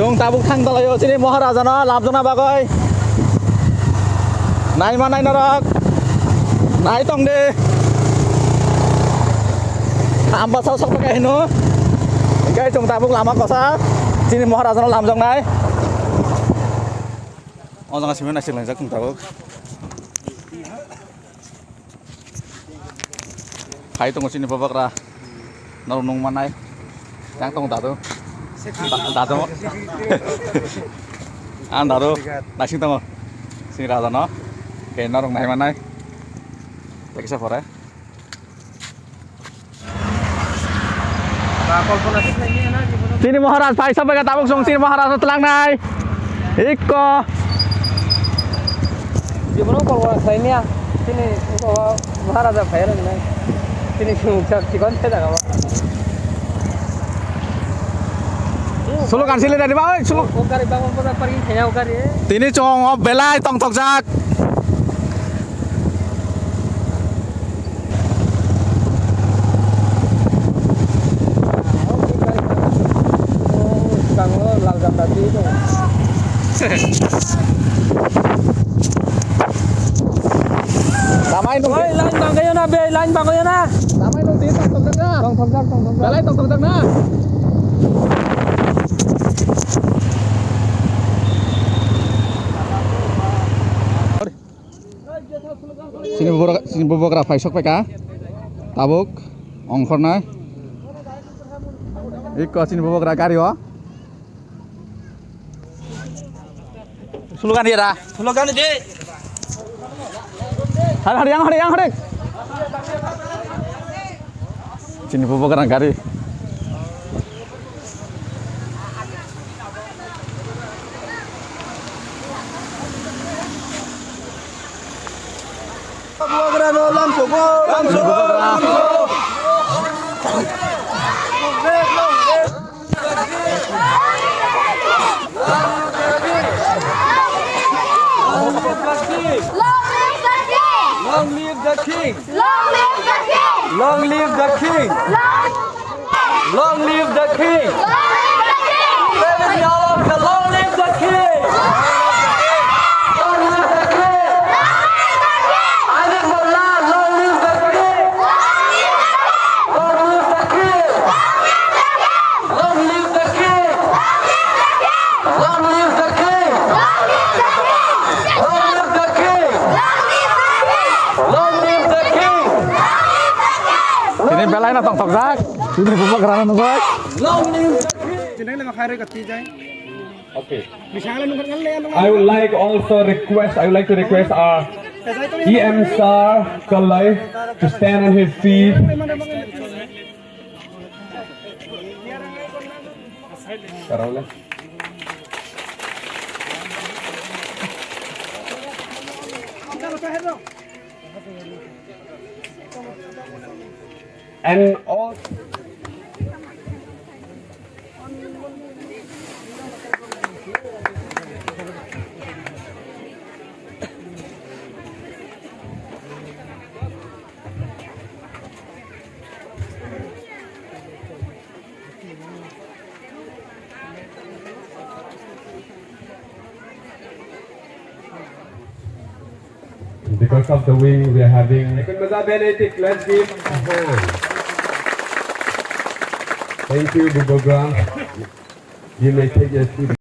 Jung tabuk thang dalayo sini Maharaja na labjona bagai. Nai manai narak. Nai tong de. Amba sau sok pakai hino. Kai jung tabuk lama kosa. Sini Maharaja na labjong nai. Oh jangan sini nasi lanjak jung tabuk. Hai tong sini babak ra. Narunung manai. Yang tong datu. Datu. An datu. Nasi tong. Sini Raja no. Kayak narung nai manai. Teksa fore. Sini Maharaj Bhai sampai ke tabuk song sini Maharaj telang nai. Iko. Gimana kalau saya ini ya? Sini Maharaj Bhai lagi nai. Sini cuma cikon saya dah kawan. Sulu kan sini dari bawah, sulu. Ukari bangun pada pergi hanya ukari. Tini cong belai tong tok jak. Kanglo langsam tadi itu. Ramai nung. Oi, lain bangkayo na be, lain bangkayo na. Ramai nung tini tong tok jak na. Tong jak. Belai tong tok jak na. Sini bubuk ra faisok peka. Tabuk ongkor nai. Iko sini bubuk ra kari wa. Sulukan dia ra. Sulukan di. Hari. Sini bubuk ra kari. Long live the king! Long live the king! Long live the king! Long live the king! Seven years, long live the king! Long live the king! Adik Mullah, long live the king! Long live the king! Long live the king! Long live the king! Long live the king! Long live the king! Sini belai na tong tok jak. Sini bubuk ra nung guys. Long live the king! Okay. I would like to request our EM star Kalai to stand on his feet. Karole. And all because of the wing we are having. Let's give a hand. Thank you, Bubogra. You may take your seat.